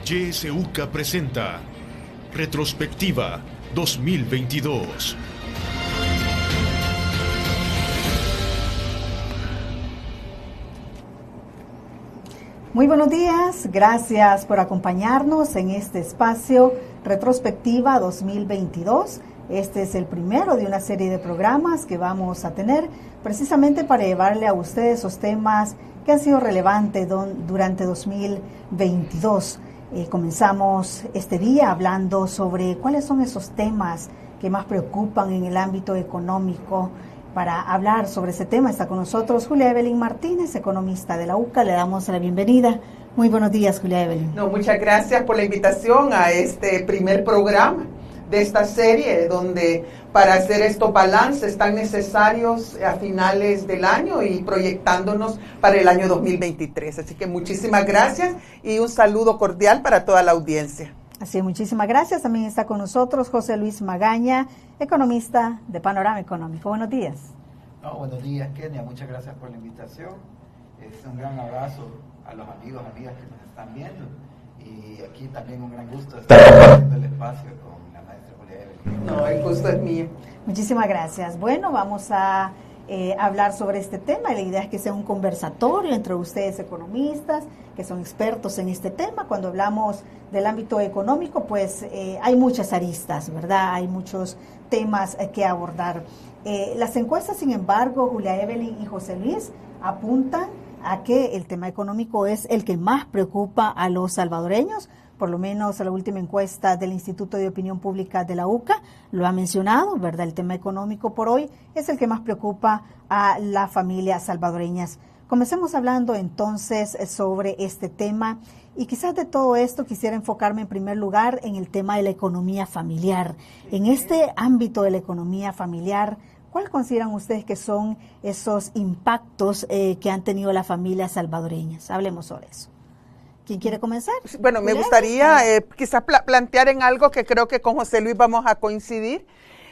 YSUCA presenta Retrospectiva 2022. Muy buenos días, gracias por acompañarnos en este espacio Retrospectiva 2022. Este es el primero de una serie de programas que vamos a tener precisamente para llevarle a ustedes esos temas que han sido relevantes durante 2022. Comenzamos este día hablando sobre cuáles son esos temas que más preocupan en el ámbito económico. Para hablar sobre ese tema está con nosotros Julia Evelyn Martínez, economista de la UCA. Le damos la bienvenida. Muy buenos días, Julia Evelyn. Muchas gracias por la invitación a este primer programa de esta serie, donde para hacer estos balances tan necesarios a finales del año y proyectándonos para el año 2023. Así que muchísimas gracias y un saludo cordial para toda la audiencia. Así, muchísimas gracias. También está con nosotros José Luis Magaña, economista de Panorama Económico. Buenos días. Buenos días, Kenia. Muchas gracias por la invitación. Es un gran abrazo a los amigos, amigas que nos están viendo. Y aquí también un gran gusto estar compartiendo el espacio con la maestra Julia Evelyn. El gusto es mío. Muchísimas gracias. Bueno, vamos a hablar sobre este tema. La idea es que sea un conversatorio entre ustedes economistas, que son expertos en este tema. Cuando hablamos del ámbito económico, pues hay muchas aristas, ¿verdad? Hay muchos temas que abordar. Las encuestas, sin embargo, Julia Evelyn y José Luis, apuntan a que el tema económico es el que más preocupa a los salvadoreños. Por lo menos la última encuesta del Instituto de Opinión Pública de la UCA lo ha mencionado, ¿verdad? El tema económico por hoy es el que más preocupa a las familias salvadoreñas. Comencemos hablando entonces sobre este tema y quizás de todo esto quisiera enfocarme en primer lugar en el tema de la economía familiar. En este ámbito de la economía familiar, ¿cuál consideran ustedes que son esos impactos que han tenido las familias salvadoreñas? Hablemos sobre eso. ¿Quién quiere comenzar? Bueno, me gustaría quizás plantear en algo que creo que con José Luis vamos a coincidir,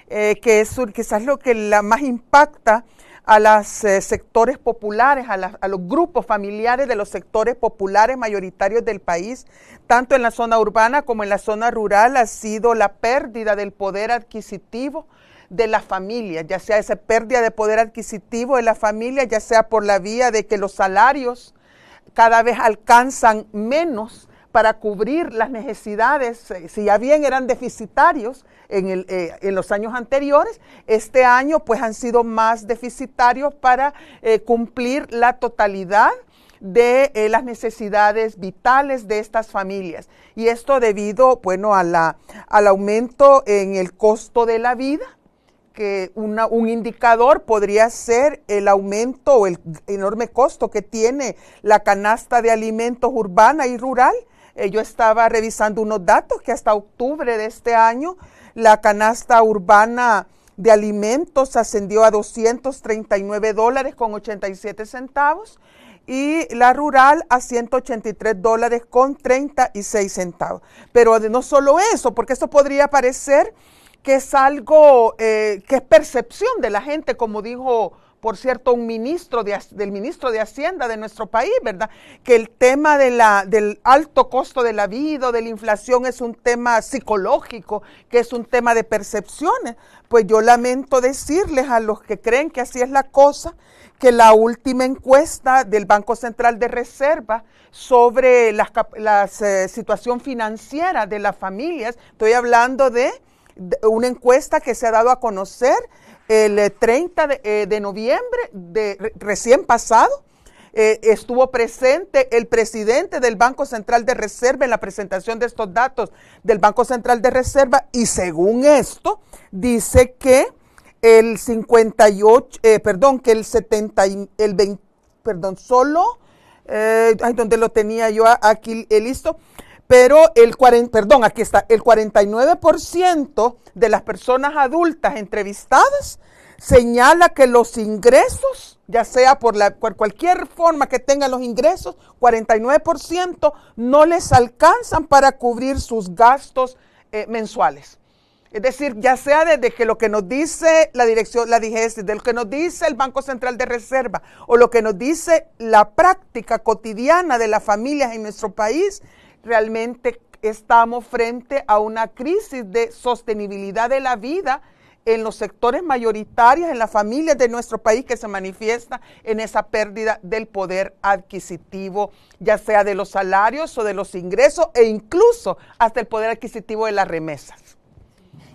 que es quizás lo que más impacta a los sectores populares, a los grupos familiares de los sectores populares mayoritarios del país, tanto en la zona urbana como en la zona rural, ha sido la pérdida del poder adquisitivo de las familias, ya sea esa pérdida de poder adquisitivo de las familias, ya sea por la vía de que los salarios cada vez alcanzan menos para cubrir las necesidades, si ya bien eran deficitarios en los años anteriores, este año pues han sido más deficitarios para cumplir la totalidad de las necesidades vitales de estas familias. Y esto debido, bueno, al aumento en el costo de la vida, que un indicador podría ser el aumento o el enorme costo que tiene la canasta de alimentos urbana y rural. Yo estaba revisando unos datos que hasta octubre de este año la canasta urbana de alimentos ascendió a $239.87 y la rural a $183.36. Pero no solo eso, porque eso podría parecer que es algo que es percepción de la gente, como dijo, por cierto, del ministro de Hacienda de nuestro país, ¿verdad? Que el tema del alto costo de la vida, de la inflación, es un tema psicológico, que es un tema de percepciones. Pues yo lamento decirles a los que creen que así es la cosa, que la última encuesta del Banco Central de Reserva sobre la situación financiera de las familias, estoy hablando de una encuesta que se ha dado a conocer el 30 de noviembre recién pasado. Estuvo presente el presidente del Banco Central de Reserva en la presentación de estos datos del Banco Central de Reserva, y según esto dice que donde lo tenía yo aquí listo. Pero el 49% de las personas adultas entrevistadas señala que los ingresos, ya sea por cualquier forma que tengan los ingresos, 49% no les alcanzan para cubrir sus gastos mensuales. Es decir, ya sea desde que lo que nos dice la DIGESI, de lo que nos dice el Banco Central de Reserva o lo que nos dice la práctica cotidiana de las familias en nuestro país, realmente estamos frente a una crisis de sostenibilidad de la vida en los sectores mayoritarios, en las familias de nuestro país, que se manifiesta en esa pérdida del poder adquisitivo, ya sea de los salarios o de los ingresos, e incluso hasta el poder adquisitivo de las remesas.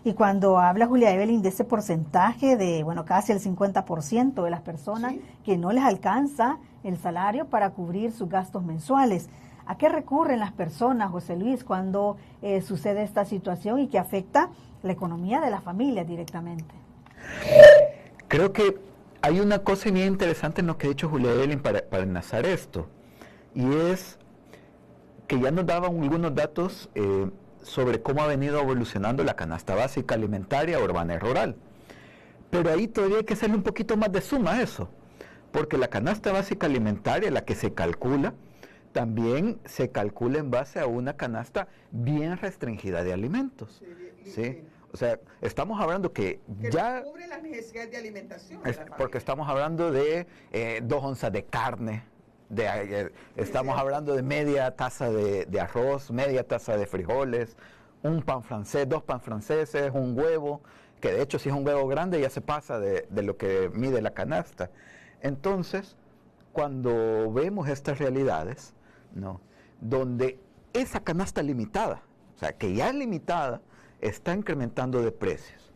Y cuando habla Julia Evelyn de ese porcentaje de, bueno, casi el 50% de las personas que no les alcanza el salario para cubrir sus gastos mensuales, ¿a qué recurren las personas, José Luis, cuando sucede esta situación y que afecta la economía de las familias directamente? Creo que hay una cosa bien interesante en lo que ha dicho Julia Evelyn para enlazar esto, y es que ya nos daban algunos datos sobre cómo ha venido evolucionando la canasta básica alimentaria urbana y rural. Pero ahí todavía hay que hacerle un poquito más de suma a eso, porque la canasta básica alimentaria, la que se calcula, también se calcula en base a una canasta bien restringida de alimentos. ¿Sí? O sea, estamos hablando que ya... cubre las necesidades de alimentación. Porque estamos hablando de 2 onzas de carne, estamos hablando de media taza de arroz, media taza de frijoles, un pan francés, 2 pan franceses, un huevo, que de hecho si es un huevo grande ya se pasa de lo que mide la canasta. Entonces, cuando vemos estas realidades, ¿no?, donde esa canasta limitada, o sea, que ya es limitada, está incrementando de precios.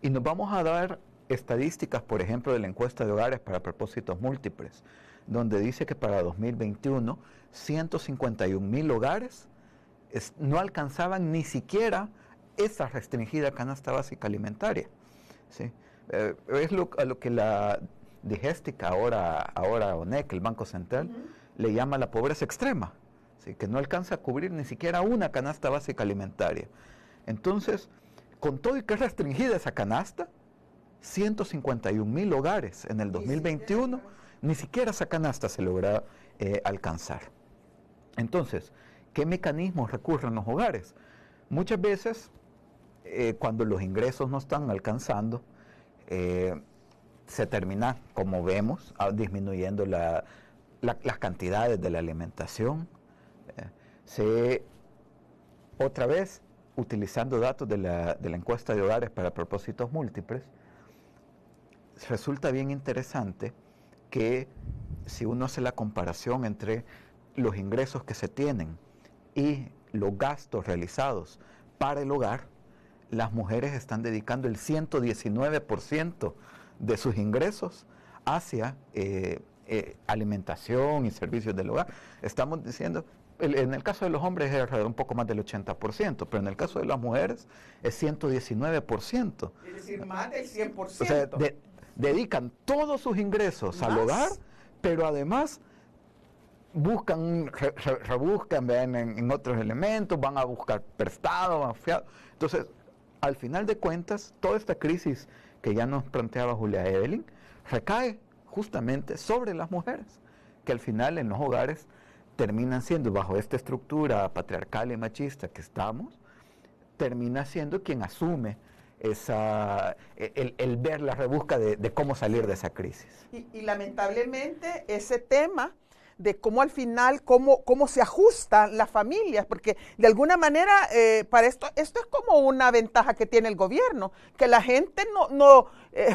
Y nos vamos a dar estadísticas, por ejemplo, de la encuesta de hogares para propósitos múltiples, donde dice que para 2021, 151,000 hogares no alcanzaban ni siquiera esa restringida canasta básica alimentaria. ¿Sí? Es a lo que la Digéstica, ahora ONEC, el Banco Central, le llama la pobreza extrema, ¿sí?, que no alcanza a cubrir ni siquiera una canasta básica alimentaria. Entonces, con todo y que es restringida esa canasta, 151,000 hogares en el 2021, ni siquiera esa canasta se logra alcanzar. Entonces, ¿qué mecanismos recurren los hogares? Muchas veces, cuando los ingresos no están alcanzando, se termina, como vemos, disminuyendo las cantidades de la alimentación. Otra vez, utilizando datos de la encuesta de hogares para propósitos múltiples, resulta bien interesante que si uno hace la comparación entre los ingresos que se tienen y los gastos realizados para el hogar, las mujeres están dedicando el 119% de sus ingresos hacia alimentación y servicios del hogar. Estamos diciendo, en el caso de los hombres es alrededor un poco más del 80%, pero en el caso de las mujeres es 119%. Es decir, más del 100%. O sea, dedican todos sus ingresos al hogar, pero además rebuscan en otros elementos, van a buscar prestado, van a fiar. Entonces, al final de cuentas, toda esta crisis que ya nos planteaba Julia Evelyn, recae justamente sobre las mujeres, que al final en los hogares terminan siendo, bajo esta estructura patriarcal y machista que estamos, termina siendo quien asume el ver la rebusca de cómo salir de esa crisis. Y lamentablemente ese tema de cómo al final, cómo se ajustan las familias, porque de alguna manera para esto es como una ventaja que tiene el gobierno, que la gente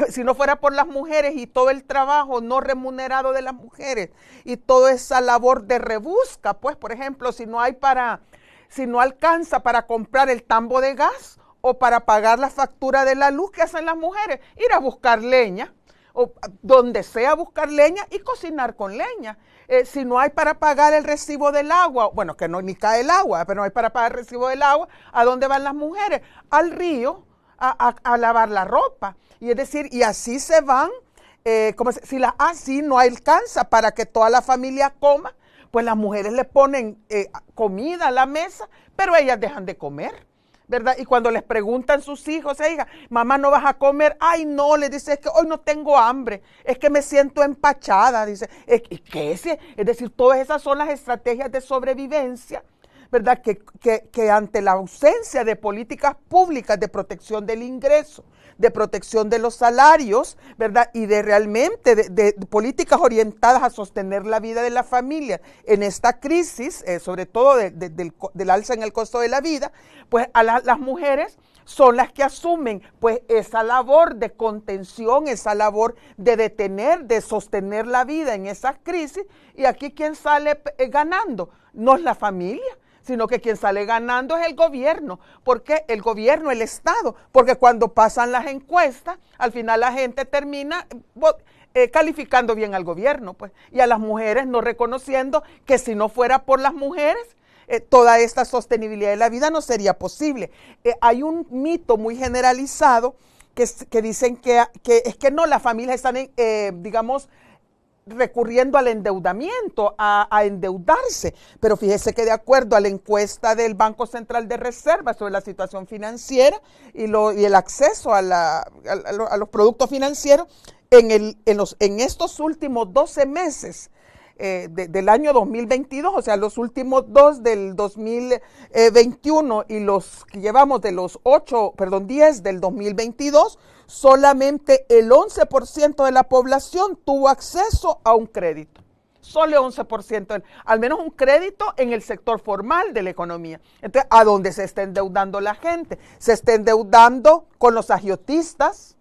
si no fuera por las mujeres y todo el trabajo no remunerado de las mujeres y toda esa labor de rebusca, pues por ejemplo, si no alcanza para comprar el tambo de gas o para pagar la factura de la luz, ¿qué hacen las mujeres? Ir a buscar leña, o donde sea buscar leña y cocinar con leña. Si no hay para pagar el recibo del agua, bueno, que no ni cae el agua, pero no hay para pagar el recibo del agua, ¿a dónde van las mujeres? Al río a lavar la ropa. Y es decir, y así se van, así no alcanza para que toda la familia coma, pues las mujeres le ponen comida a la mesa, pero ellas dejan de comer, ¿verdad? Y cuando les preguntan sus hijos, hija, mamá, ¿no vas a comer? Ay, no, le dice, es que hoy no tengo hambre, es que me siento empachada, dice. ¿Qué es? Es decir, todas esas son las estrategias de sobrevivencia, ¿verdad? Que ante la ausencia de políticas públicas de protección del ingreso, de protección de los salarios, ¿verdad? Y de realmente de políticas orientadas a sostener la vida de la familia en esta crisis, sobre todo del alza en el costo de la vida, pues las mujeres son las que asumen pues esa labor de contención, esa labor de detener, de sostener la vida en esas crisis. Y aquí quien sale ganando no es la familia, sino que quien sale ganando es el gobierno. ¿Por qué? El gobierno, el Estado, porque cuando pasan las encuestas, al final la gente termina calificando bien al gobierno, pues, y a las mujeres no reconociendo que si no fuera por las mujeres, toda esta sostenibilidad de la vida no sería posible. Hay un mito muy generalizado que dicen que es que no, las familias están, digamos, recurriendo al endeudamiento, a endeudarse. Pero fíjese que de acuerdo a la encuesta del Banco Central de Reserva sobre la situación financiera y el acceso a los productos financieros, en estos últimos 12 meses del año 2022, o sea, los últimos 2 del 2021 y los que llevamos de los 10 del 2022, solamente el 11% de la población tuvo acceso a un crédito. Solo el 11%, al menos un crédito en el sector formal de la economía. Entonces, ¿a dónde se está endeudando la gente? Se está endeudando con los agiotistas,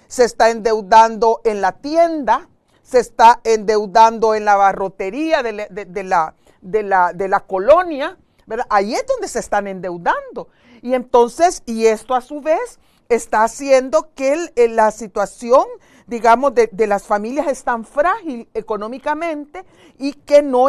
se está endeudando en la tienda, se está endeudando en la barrotería de la colonia, ¿verdad? Ahí es donde se están endeudando. Y entonces, y esto a su vez está haciendo que la situación, digamos, de las familias es tan frágil económicamente y que no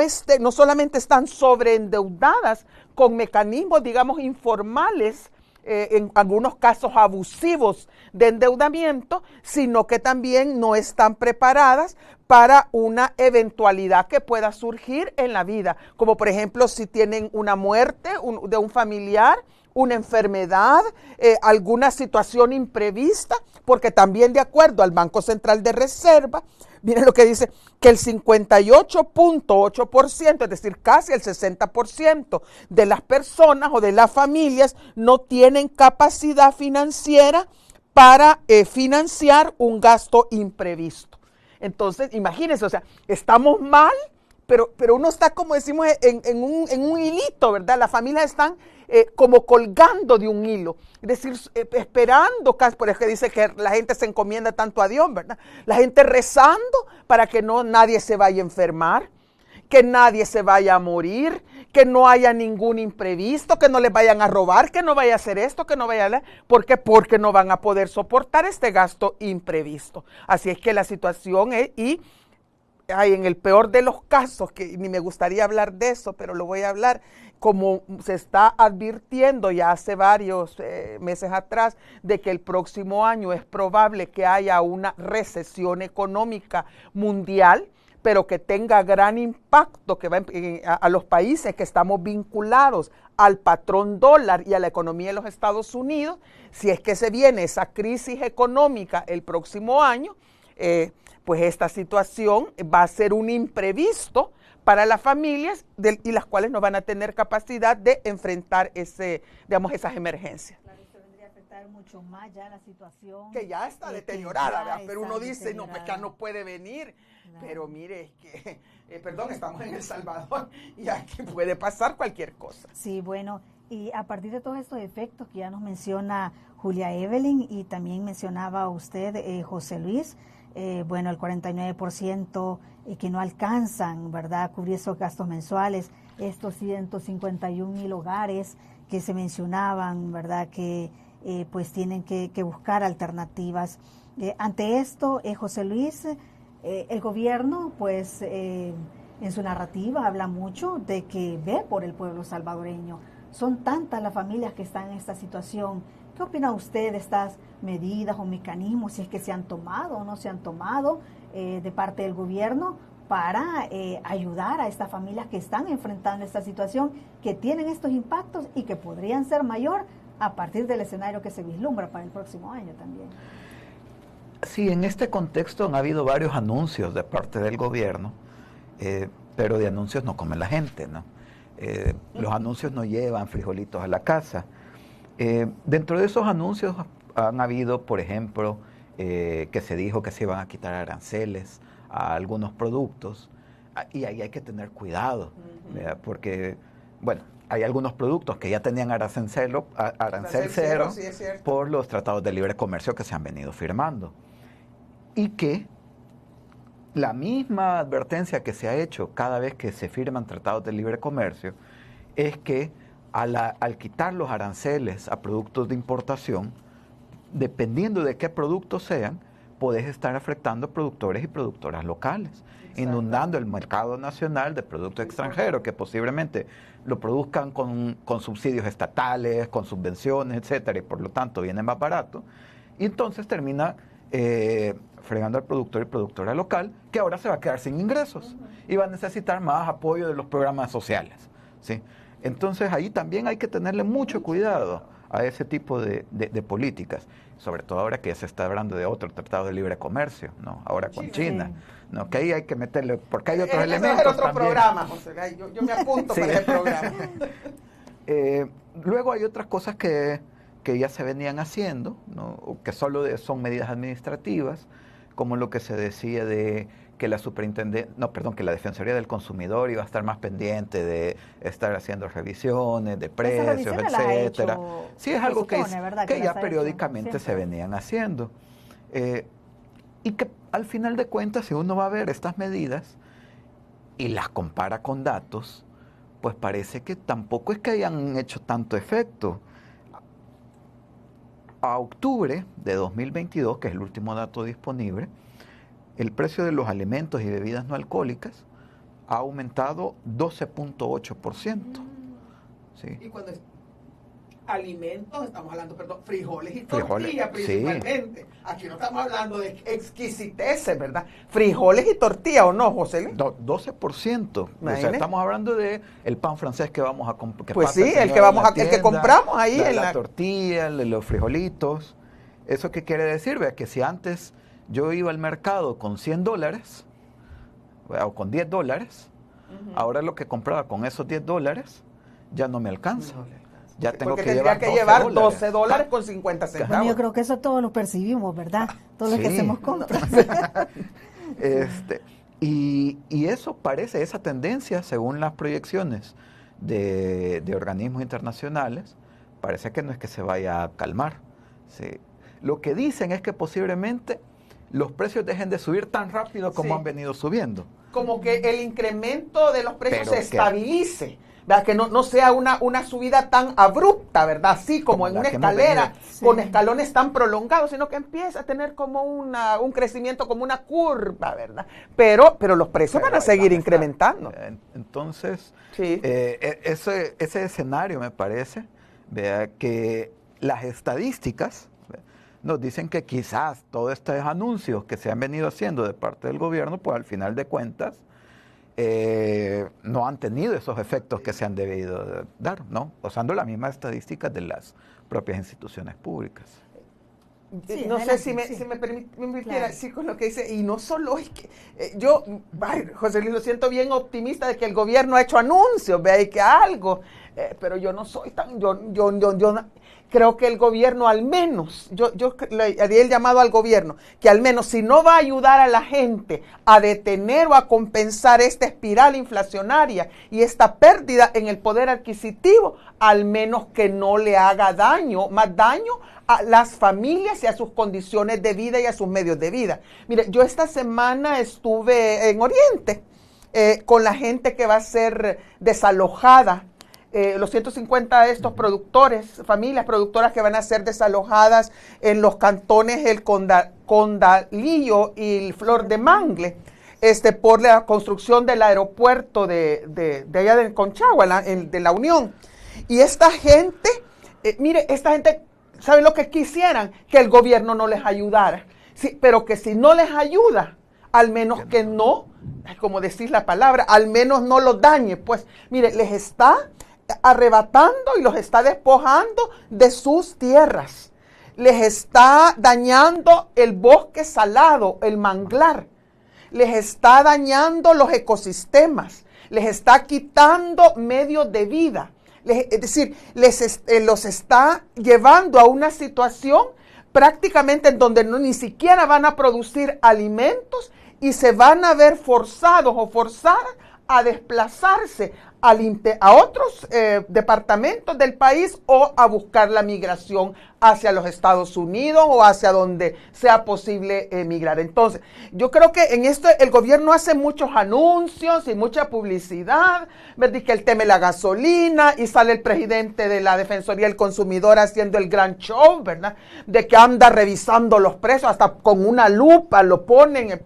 solamente están sobreendeudadas con mecanismos, digamos, informales, en algunos casos abusivos de endeudamiento, sino que también no están preparadas para una eventualidad que pueda surgir en la vida, como por ejemplo si tienen una muerte de un familiar, una enfermedad, alguna situación imprevista, porque también de acuerdo al Banco Central de Reserva, miren lo que dice, que el 58.8%, es decir, casi el 60% de las personas o de las familias no tienen capacidad financiera para financiar un gasto imprevisto. Entonces, imagínense, o sea, estamos mal, pero uno está, como decimos, en un hilito, ¿verdad? Las familias están como colgando de un hilo, es decir, esperando, por eso que dice que la gente se encomienda tanto a Dios, ¿verdad? La gente rezando para que nadie se vaya a enfermar, que nadie se vaya a morir, que no haya ningún imprevisto, que no les vayan a robar, que no vaya a hacer esto, que no vaya a... ¿Por qué? Porque no van a poder soportar este gasto imprevisto. Así es que la situación es, en el peor de los casos, que ni me gustaría hablar de eso, pero lo voy a hablar, como se está advirtiendo ya hace varios meses atrás, de que el próximo año es probable que haya una recesión económica mundial, pero que tenga gran impacto que va a los países que estamos vinculados al patrón dólar y a la economía de los Estados Unidos. Si es que se viene esa crisis económica el próximo año, pues esta situación va a ser un imprevisto para las familias y las cuales no van a tener capacidad de enfrentar esas emergencias. Claro, esto vendría a afectar mucho más ya la situación. Que ya está deteriorada, ¿verdad? Pero uno dice, no, pues ya no puede venir. Claro. Pero mire, es que, estamos en El Salvador y aquí puede pasar cualquier cosa. Sí, bueno, y a partir de todos estos efectos que ya nos menciona Julia Evelyn y también mencionaba usted, José Luis, bueno, el 49% que no alcanzan, ¿verdad?, a cubrir esos gastos mensuales, estos 151,000 hogares que se mencionaban, ¿verdad?, que pues tienen que buscar alternativas. Ante esto, José Luis, el gobierno, pues, en su narrativa habla mucho de que ve por el pueblo salvadoreño. Son tantas las familias que están en esta situación. ¿Qué opina usted de estas medidas o mecanismos, si es que se han tomado o no se han tomado de parte del gobierno para ayudar a estas familias que están enfrentando esta situación, que tienen estos impactos y que podrían ser mayor a partir del escenario que se vislumbra para el próximo año también? Sí, en este contexto han habido varios anuncios de parte del gobierno, pero de anuncios no come la gente, ¿no? Los anuncios no llevan frijolitos a la casa. Dentro de esos anuncios han habido, por ejemplo, que se dijo que se iban a quitar aranceles a algunos productos, y ahí hay que tener cuidado, ¿verdad? Porque, bueno, hay algunos productos que ya tenían arancel cero sí, es cierto, por los tratados de libre comercio que se han venido firmando. Y que la misma advertencia que se ha hecho cada vez que se firman tratados de libre comercio es que al quitar los aranceles a productos de importación, dependiendo de qué productos sean, podés estar afectando productores y productoras locales, inundando el mercado nacional de productos extranjeros que posiblemente lo produzcan con subsidios estatales, con subvenciones, etcétera, y por lo tanto viene más barato, y entonces termina fregando al productor y productora local, que ahora se va a quedar sin ingresos y va a necesitar más apoyo de los programas sociales, ¿sí? Entonces ahí también hay que tenerle mucho cuidado a ese tipo de políticas, sobre todo ahora que ya se está hablando de otro tratado de libre comercio, ¿no? Ahora con China, ¿no? Que ahí hay que meterle, porque hay otros elementos es otro también. programa, José, yo me apunto para ese programa. Luego hay otras cosas que ya se venían haciendo, ¿no? O que solo son medidas administrativas, como lo que se decía de que la que la Defensoría del Consumidor iba a estar más pendiente de estar haciendo revisiones de precios, etcétera. Sí, es algo que ya periódicamente se venían haciendo. Y que al final de cuentas, si uno va a ver estas medidas y las compara con datos, pues parece que tampoco es que hayan hecho tanto efecto. A octubre de 2022, que es el último dato disponible, el precio de los alimentos y bebidas no alcohólicas ha aumentado 12.8%. ¿Sí? Y cuando alimentos, estamos hablando, frijoles y tortillas principalmente. Sí. Aquí no estamos hablando de exquisiteces, ¿verdad? Frijoles y tortilla, ¿o no, José? 12%. O sea, estamos hablando de el pan francés que vamos a comprar. Pues sí, el que compramos ahí en la tortilla, los frijolitos. ¿Eso qué quiere decir? Vea que si antes yo iba al mercado con $100 o con $10, ahora lo que compraba con esos $10 ya no me alcanza. Ya tengo que llevar $12 con 50 centavos. Bueno, yo creo que eso todos lo percibimos, ¿verdad? Todos los que hacemos compras. Y eso parece, esa tendencia, según las proyecciones de organismos internacionales, parece que no es que se vaya a calmar. ¿Sí? Lo que dicen es que posiblemente los precios dejen de subir tan rápido como han venido subiendo. Como que el incremento de los precios se estabilice, ¿verdad? Que no sea una subida tan abrupta, ¿verdad? Así como en una escalera, con escalones tan prolongados, sino que empieza a tener como un crecimiento, como una curva, ¿verdad? Pero los precios van a seguir incrementando. Entonces, ese escenario me parece, vea, que las estadísticas nos dicen que quizás todos estos anuncios que se han venido haciendo de parte del gobierno, pues al final de cuentas, no han tenido esos efectos que se han debido dar, ¿no? Usando las mismas estadísticas de las propias instituciones públicas. Sí, no sé si me permitiera decir con lo que dice, y no solo es que José Luis, lo siento bien optimista de que el gobierno ha hecho anuncios, vea, y que algo, pero yo no soy tan, yo creo que el gobierno al menos, yo le haría el llamado al gobierno, que al menos si no va a ayudar a la gente a detener o a compensar esta espiral inflacionaria y esta pérdida en el poder adquisitivo, al menos que no le haga más daño a las familias y a sus condiciones de vida y a sus medios de vida. Mire, yo esta semana estuve en Oriente con la gente que va a ser desalojada. Los 150 de estos productores, familias productoras que van a ser desalojadas en los cantones El Condalillo y Flor de Mangle, por la construcción del aeropuerto de allá de Conchagua, de la Unión. Y esta gente, ¿saben lo que quisieran? Que el gobierno no les ayudara. Sí, pero que si no les ayuda, al menos que no, como decís la palabra, al menos no los dañe. Pues, mire, les está arrebatando y los está despojando de sus tierras. Les está dañando el bosque salado, el manglar. Les está dañando los ecosistemas. Les está quitando medios de vida. Es decir, los está llevando a una situación prácticamente en donde ni siquiera van a producir alimentos y se van a ver forzados o forzadas a desplazarse a otros departamentos del país o a buscar la migración hacia los Estados Unidos o hacia donde sea posible emigrar. Entonces, yo creo que en esto el gobierno hace muchos anuncios y mucha publicidad, ¿verdad? Que el tema de la gasolina, y sale el presidente de la Defensoría del Consumidor haciendo el gran show, ¿verdad? De que anda revisando los precios, hasta con una lupa lo ponen,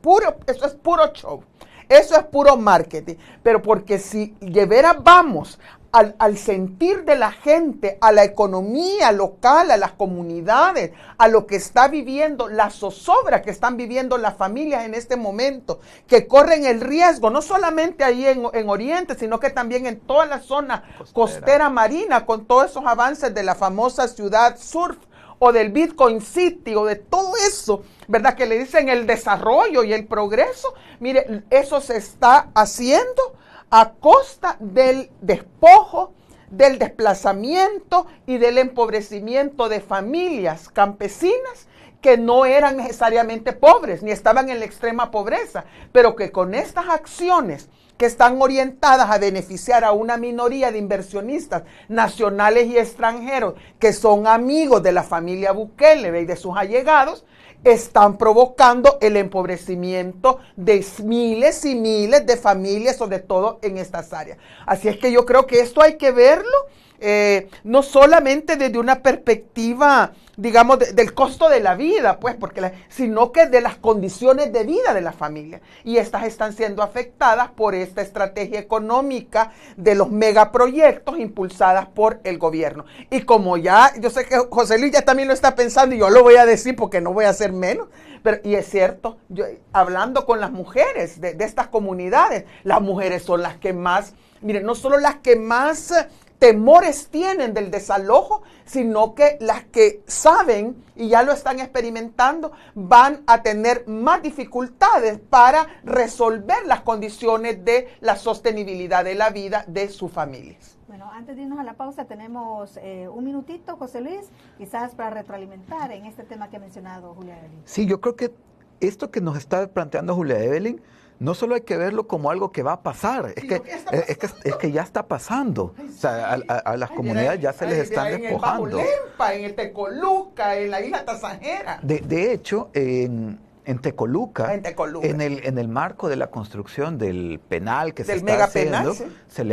eso es puro show. Eso es puro marketing, pero porque si de veras vamos al sentir de la gente, a la economía local, a las comunidades, a lo que está viviendo, la zozobra que están viviendo las familias en este momento, que corren el riesgo, no solamente ahí en Oriente, sino que también en toda la zona costera marina, con todos esos avances de la famosa ciudad surf, o del Bitcoin City, o de todo eso, ¿verdad? Que le dicen el desarrollo y el progreso. Mire, eso se está haciendo a costa del despojo, del desplazamiento y del empobrecimiento de familias campesinas que no eran necesariamente pobres, ni estaban en la extrema pobreza, pero que con estas acciones que están orientadas a beneficiar a una minoría de inversionistas nacionales y extranjeros que son amigos de la familia Bukele y de sus allegados, están provocando el empobrecimiento de miles y miles de familias, sobre todo en estas áreas. Así es que yo creo que esto hay que verlo, no solamente desde una perspectiva, digamos, del costo de la vida, pues, sino que de las condiciones de vida de la familia. Y estas están siendo afectadas por esta estrategia económica de los megaproyectos impulsadas por el gobierno. Y como ya, yo sé que José Luis ya también lo está pensando, y yo lo voy a decir porque no voy a hacer menos, pero, y es cierto, yo, hablando con las mujeres de estas comunidades, las mujeres son las que más, miren, no solo las que más temores tienen del desalojo, sino que las que saben y ya lo están experimentando van a tener más dificultades para resolver las condiciones de la sostenibilidad de la vida de sus familias. Bueno, antes de irnos a la pausa tenemos un minutito, José Luis, quizás para retroalimentar en este tema que ha mencionado Julia Evelyn. Sí, yo creo que esto que nos está planteando Julia Evelyn no solo hay que verlo como algo que va a pasar, es que ya está pasando. Ay, sí. O sea, a las comunidades ya se les están despojando. En el Bajo Lempa, en el Tecoluca, en la isla Tasajera. De hecho, en Tecoluca, en el marco de la construcción del penal que se está haciendo, ¿sí?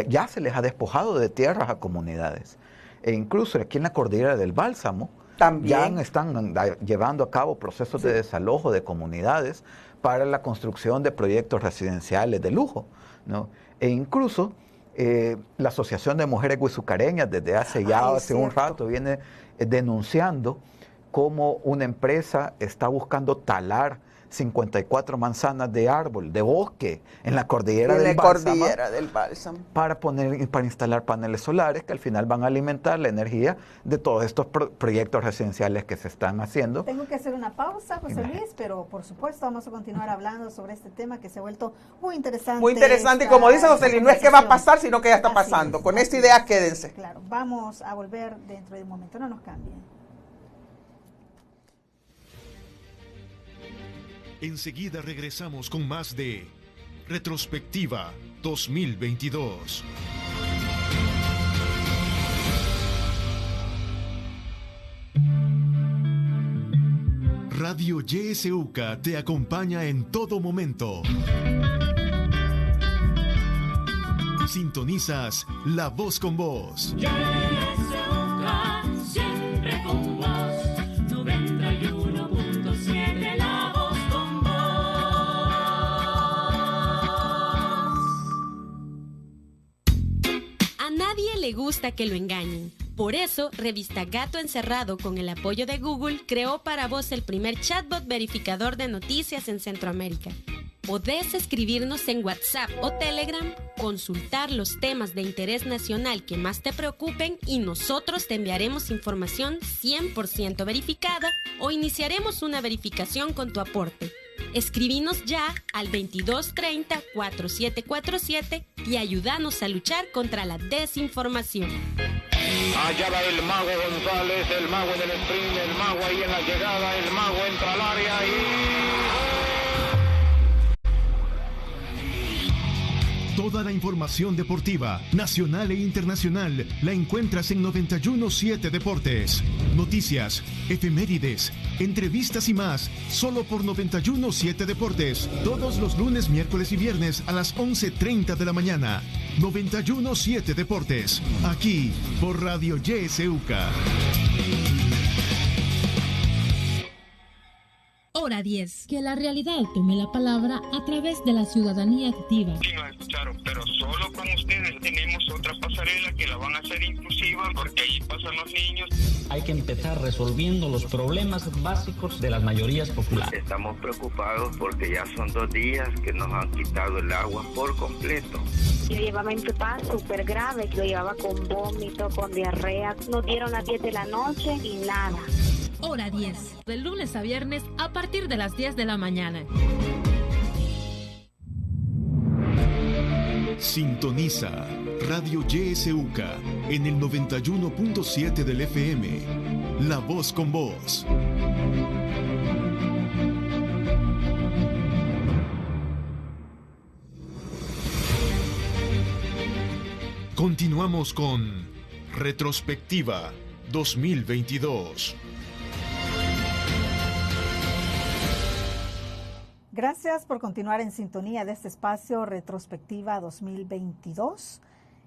Ya se les ha despojado de tierras a comunidades. E incluso aquí en la cordillera del Bálsamo, también ya están llevando a cabo procesos de desalojo de comunidades para la construcción de proyectos residenciales de lujo, ¿no? E incluso la Asociación de Mujeres Guisucareñas desde hace un rato viene denunciando cómo una empresa está buscando talar 54 manzanas de árbol, de bosque, en la cordillera del Bálsamo, para instalar paneles solares que al final van a alimentar la energía de todos estos proyectos residenciales que se están haciendo. Tengo que hacer una pausa, José Luis, pero por supuesto vamos a continuar hablando sobre este tema que se ha vuelto muy interesante. Muy interesante, y como dice José Luis, no es que va a pasar, sino que ya está pasando. Con esta idea quédense. Claro, vamos a volver dentro de un momento, no nos cambien. Enseguida regresamos con más de Retrospectiva 2022. Radio YSUCA te acompaña en todo momento. Sintonizas La Voz con Vos. YSUCA, siempre con vos. 91.7 La Voz con Vos. A nadie le gusta que lo engañen. Por eso, Revista Gato Encerrado, con el apoyo de Google, creó para vos el primer chatbot verificador de noticias en Centroamérica. Podés escribirnos en WhatsApp o Telegram, consultar los temas de interés nacional que más te preocupen y nosotros te enviaremos información 100% verificada o iniciaremos una verificación con tu aporte. Escribinos ya al 2230-4747 y ayúdanos a luchar contra la desinformación. Allá va el mago González, el mago en el sprint, el mago ahí en la llegada, el mago entra al área y... Toda la información deportiva, nacional e internacional, la encuentras en 91.7 Deportes. Noticias, efemérides, entrevistas y más, solo por 91.7 Deportes. Todos los lunes, miércoles y viernes a las 11:30 de la mañana. 91.7 Deportes, aquí por Radio YSUCA. Hora 10. Que la realidad tome la palabra a través de la ciudadanía activa. Sí, nos escucharon, pero solo con ustedes tenemos otra pasarela que la van a hacer inclusiva porque ahí pasan los niños. Hay que empezar resolviendo los problemas básicos de las mayorías populares. Estamos preocupados porque ya son 2 días que nos han quitado el agua por completo. Yo llevaba mi papá súper grave, lo llevaba con vómito, con diarrea. Nos dieron las 10 de la noche y nada. Hora 10. De lunes a viernes a partir de las 10 de la mañana. Sintoniza Radio YSUCA en el 91.7 del FM. La voz con vos. Continuamos con Retrospectiva 2022. Gracias por continuar en sintonía de este espacio Retrospectiva 2022.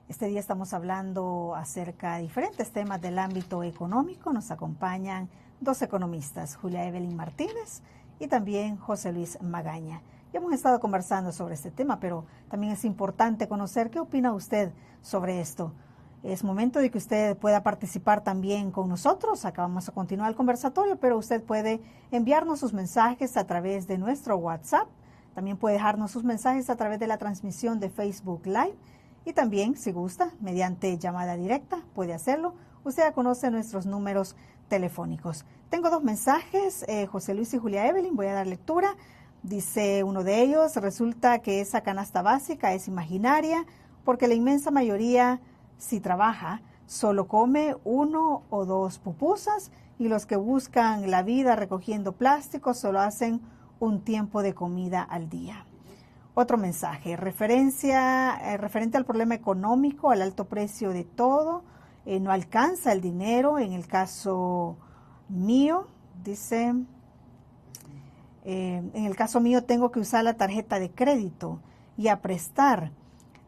Este día estamos hablando acerca de diferentes temas del ámbito económico. Nos acompañan 2 economistas, Julia Evelyn Martínez y también José Luis Magaña. Ya hemos estado conversando sobre este tema, pero también es importante conocer qué opina usted sobre esto. Es momento de que usted pueda participar también con nosotros. Acá vamos a continuar el conversatorio, pero usted puede enviarnos sus mensajes a través de nuestro WhatsApp. También puede dejarnos sus mensajes a través de la transmisión de Facebook Live. Y también, si gusta, mediante llamada directa, puede hacerlo. Usted ya conoce nuestros números telefónicos. Tengo 2 mensajes, José Luis y Julia Evelyn. Voy a dar lectura. Dice uno de ellos, resulta que esa canasta básica es imaginaria porque la inmensa mayoría, si trabaja, solo come 1 o 2 pupusas y los que buscan la vida recogiendo plástico solo hacen un tiempo de comida al día. Otro mensaje, referente al problema económico, al alto precio de todo, no alcanza el dinero. En el caso mío, dice, en el caso mío tengo que usar la tarjeta de crédito y a prestar.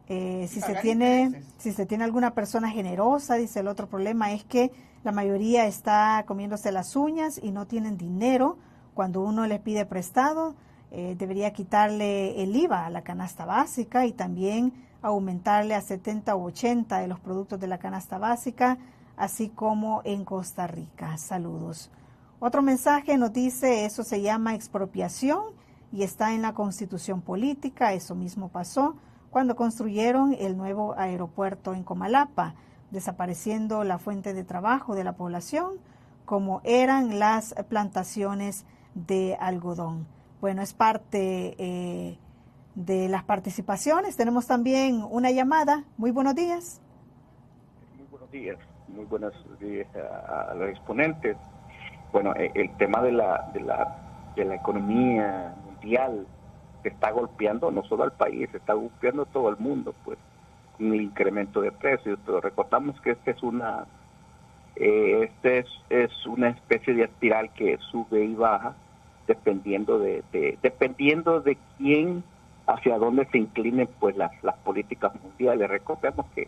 Si se tiene alguna persona generosa, dice, el otro problema es que la mayoría está comiéndose las uñas y no tienen dinero. Cuando uno les pide prestado, debería quitarle el IVA a la canasta básica y también aumentarle a 70 u 80 de los productos de la canasta básica, así como en Costa Rica. Saludos. Otro mensaje nos dice, eso se llama expropiación y está en la Constitución política. Eso mismo pasó cuando construyeron el nuevo aeropuerto en Comalapa, desapareciendo la fuente de trabajo de la población, como eran las plantaciones de algodón. Bueno, es parte de las participaciones. Tenemos también una llamada. Muy buenos días. Muy buenos días. Muy buenos días a los exponentes. Bueno, el tema de la economía mundial está golpeando no solo al país, está golpeando a todo el mundo, pues, con el incremento de precios. Pero recordamos que esta es una especie de espiral que sube y baja dependiendo de quién, hacia dónde se inclinen pues las políticas mundiales. Recordemos que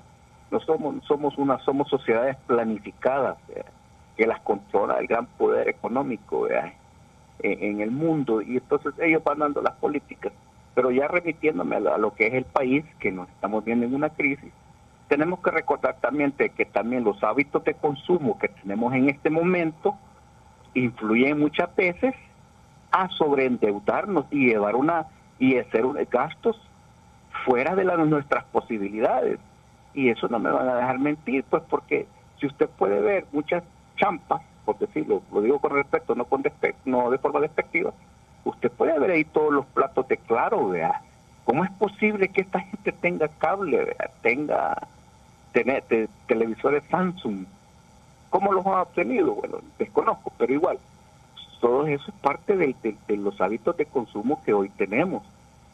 no somos sociedades planificadas, que las controla el gran poder económico en el mundo, y entonces ellos van dando las políticas. Pero ya remitiéndome a lo que es el país, que nos estamos viendo en una crisis, tenemos que recordar también que también los hábitos de consumo que tenemos en este momento influyen muchas veces a sobreendeudarnos y hacer gastos fuera de nuestras posibilidades. Y eso no me van a dejar mentir, pues, porque si usted puede ver muchas champas, por decirlo, lo digo con respeto, no de forma despectiva, usted puede ver ahí todos los platos de Claro, ¿verdad? ¿Cómo es posible que esta gente tenga cable, ¿verdad? tenga televisores Samsung. ¿Cómo los han obtenido? Bueno, desconozco, pero igual, todo eso es parte de los hábitos de consumo que hoy tenemos.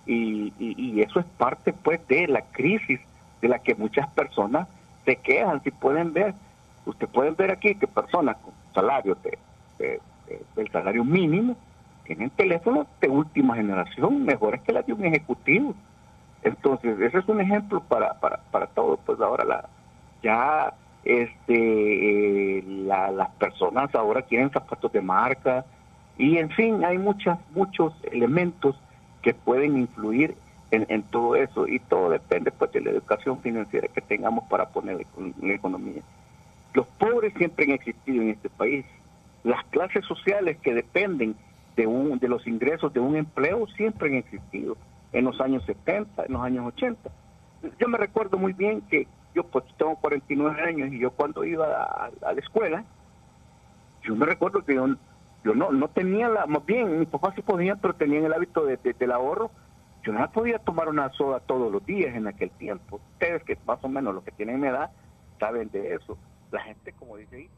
Y eso es parte, pues, de la crisis de la que muchas personas se quejan. Si pueden ver, ustedes pueden ver aquí que personas con salarios del salario mínimo tienen teléfonos de última generación, mejores que las de un ejecutivo. Entonces, ese es un ejemplo para todos. Pues ahora las personas ahora quieren zapatos de marca, y en fin, hay muchos elementos que pueden influir en todo eso, y todo depende, pues, de la educación financiera que tengamos para poner en la economía. Los pobres siempre han existido en este país. Las clases sociales que dependen de los ingresos de un empleo siempre han existido, en los años 70, en los años 80. Yo me recuerdo muy bien que yo, pues, tengo 49 años, y yo cuando iba a la escuela, yo me recuerdo que yo no tenía más bien, mis papás sí podían, pero tenían el hábito del ahorro. Yo no podía tomar una soda todos los días en aquel tiempo. Ustedes, que más o menos los que tienen mi edad, saben de eso. La gente, como dice ahí.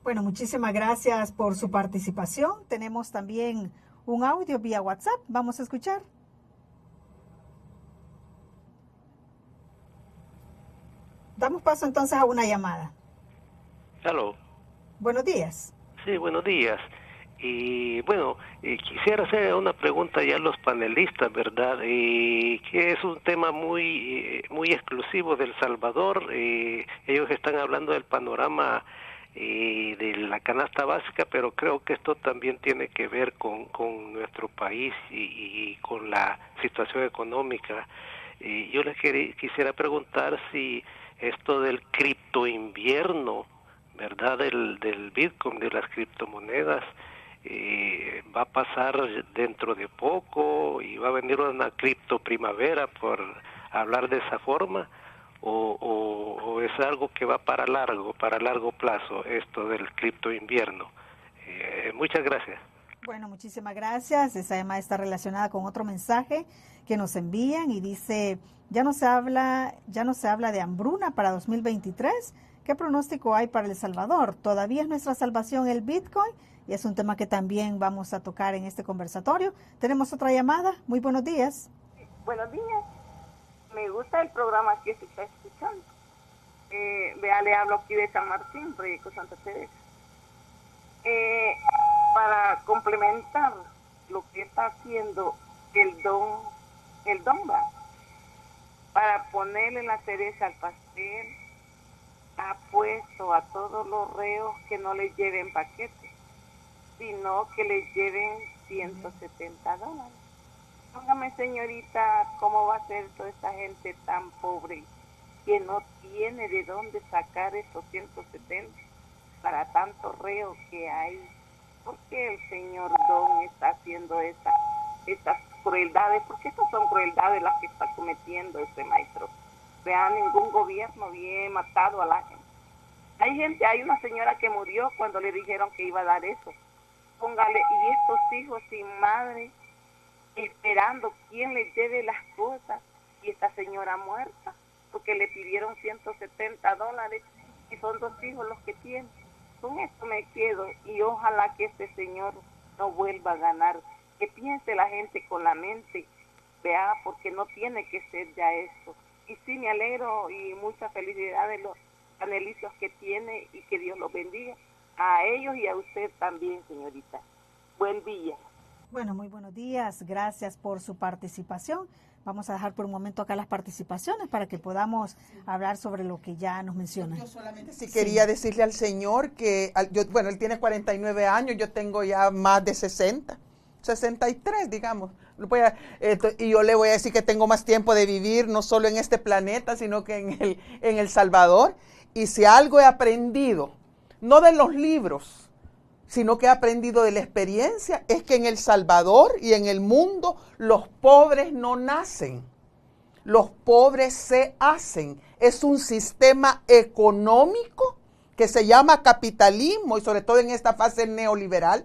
Bueno, muchísimas gracias por su participación. Tenemos también un audio vía WhatsApp. Vamos a escuchar. Damos paso entonces a una llamada. Aló. Buenos días. Sí, buenos días. Y bueno, quisiera hacer una pregunta ya a los panelistas, ¿verdad? Que es un tema muy exclusivo de El Salvador. Ellos están hablando del panorama de la canasta básica, pero creo que esto también tiene que ver con nuestro país y con la situación económica. Yo les quisiera preguntar si esto del criptoinvierno, ¿verdad? Del Bitcoin, de las criptomonedas, va a pasar dentro de poco y va a venir una cripto primavera, por hablar de esa forma, o es algo que va para largo plazo, esto del cripto invierno. Muchas gracias. Bueno, muchísimas gracias. Esa llamada está relacionada con otro mensaje que nos envían y dice: ya no se habla de hambruna para 2023. ¿Qué pronóstico hay para El Salvador? ¿Todavía es nuestra salvación el Bitcoin? Y es un tema que también vamos a tocar en este conversatorio. Tenemos otra llamada. Muy buenos días. Buenos días. Me gusta el programa que se está escuchando. Le hablo aquí de San Martín, Proyecto Santa Teresa. Para complementar lo que está haciendo el don va, para ponerle la cereza al pastel, ha puesto a todos los reos que no les lleven paquete, sino que les lleven $170. Póngame, señorita, ¿cómo va a ser toda esta gente tan pobre que no tiene de dónde sacar esos 170 para tantos reos que hay? ¿Por qué el señor Don está haciendo estas crueldades? Porque estas son crueldades las que está cometiendo este maestro. Vean, ningún gobierno bien matado a la gente. Hay una señora que murió cuando le dijeron que iba a dar eso. Póngale, y estos hijos sin madre, esperando quién les lleve las cosas, y esta señora muerta, porque le pidieron $170, y son 2 hijos los que tiene. Con esto me quedo, y ojalá que este señor no vuelva a ganar. Que piense la gente con la mente, vea, porque no tiene que ser ya esto. Y sí, me alegro, y mucha felicidad de los panelistas que tiene, y que Dios los bendiga a ellos y a usted también, señorita. Buen día. Bueno, muy buenos días. Gracias por su participación. Vamos a dejar por un momento acá las participaciones para que podamos hablar sobre lo que ya nos menciona. Yo solamente sí quería decirle al señor que, él tiene 49 años, yo tengo ya más de 60, 63, digamos. Y yo le voy a decir que tengo más tiempo de vivir, no solo en este planeta, sino que en El Salvador. Y si algo he aprendido, no de los libros, sino que he aprendido de la experiencia, es que en El Salvador y en el mundo los pobres no nacen, los pobres se hacen. Es un sistema económico que se llama capitalismo, y sobre todo en esta fase neoliberal,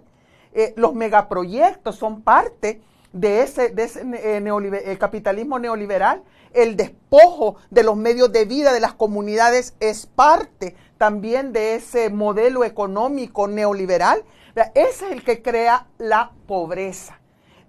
los megaproyectos son parte de ese capitalismo neoliberal. El despojo de los medios de vida de las comunidades es parte también de ese modelo económico neoliberal. Ese es el que crea la pobreza,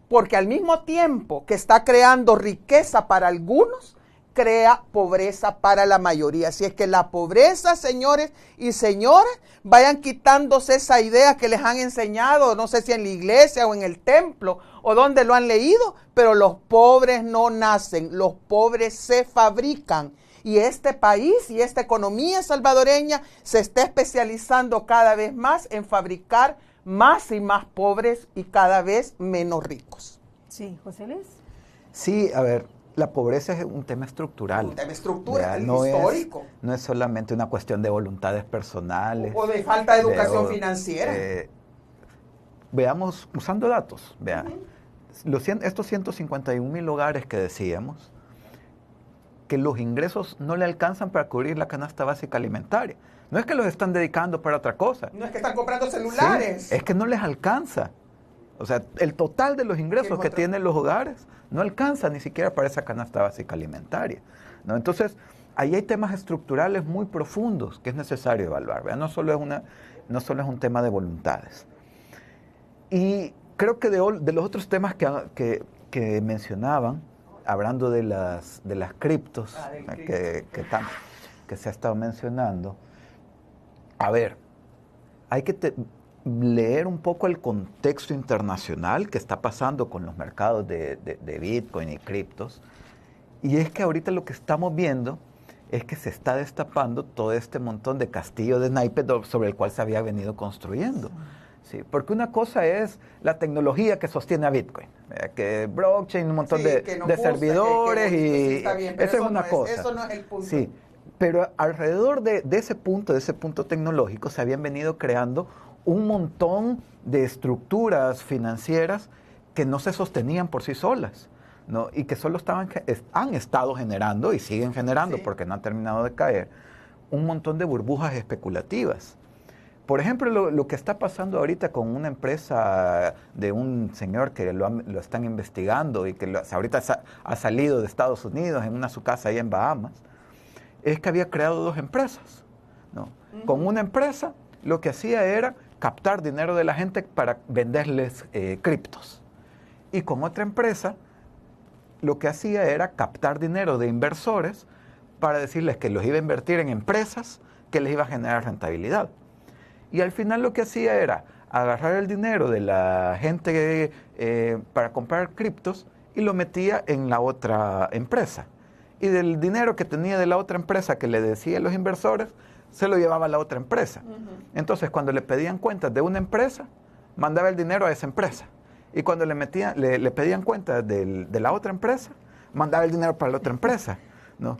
porque al mismo tiempo que está creando riqueza para algunos, crea pobreza para la mayoría. Así es que la pobreza, señores y señoras, vayan quitándose esa idea que les han enseñado, no sé si en la iglesia o en el templo o donde lo han leído, pero los pobres no nacen, los pobres se fabrican. Y este país y esta economía salvadoreña se está especializando cada vez más en fabricar más y más pobres y cada vez menos ricos. Sí, José Luis. Sí, a ver, la pobreza es un tema estructural. Un tema estructural, no histórico. No es solamente una cuestión de voluntades personales. O de falta de educación financiera. Veamos, usando datos, vean, estos 151,000 hogares que decíamos, que los ingresos no le alcanzan para cubrir la canasta básica alimentaria. No es que los están dedicando para otra cosa. No es que están comprando celulares. Sí, es que no les alcanza. O sea, el total de los ingresos que tienen los hogares no alcanza ni siquiera para esa canasta básica alimentaria, ¿no? Entonces, ahí hay temas estructurales muy profundos que es necesario evaluar, ¿verdad? No solo es un tema de voluntades. Y creo que de los otros temas que mencionaban, hablando de las criptos que se ha estado mencionando, a ver, hay que leer un poco el contexto internacional que está pasando con los mercados de Bitcoin y criptos. Y es que ahorita lo que estamos viendo es que se está destapando todo este montón de castillo de naipes sobre el cual se había venido construyendo. Sí, porque una cosa es la tecnología que sostiene a Bitcoin, que blockchain, un montón de servidores, y eso es una cosa. Eso no es el punto. Sí, pero alrededor de ese punto tecnológico, se habían venido creando un montón de estructuras financieras que no se sostenían por sí solas, ¿no? Y que solo han estado generando y siguen generando, porque no han terminado de caer, un montón de burbujas especulativas. Por ejemplo, lo que está pasando ahorita con una empresa de un señor que lo están investigando y que ahorita ha salido de Estados Unidos en su casa ahí en Bahamas, es que había creado dos empresas, ¿no? Con una empresa lo que hacía era captar dinero de la gente para venderles criptos. Y con otra empresa lo que hacía era captar dinero de inversores para decirles que los iba a invertir en empresas que les iba a generar rentabilidad. Y al final lo que hacía era agarrar el dinero de la gente para comprar criptos y lo metía en la otra empresa. Y del dinero que tenía de la otra empresa que le decía a los inversores, se lo llevaba a la otra empresa. Entonces, cuando le pedían cuentas de una empresa, mandaba el dinero a esa empresa. Y cuando le pedían cuentas de la otra empresa, mandaba el dinero para la otra empresa, ¿no?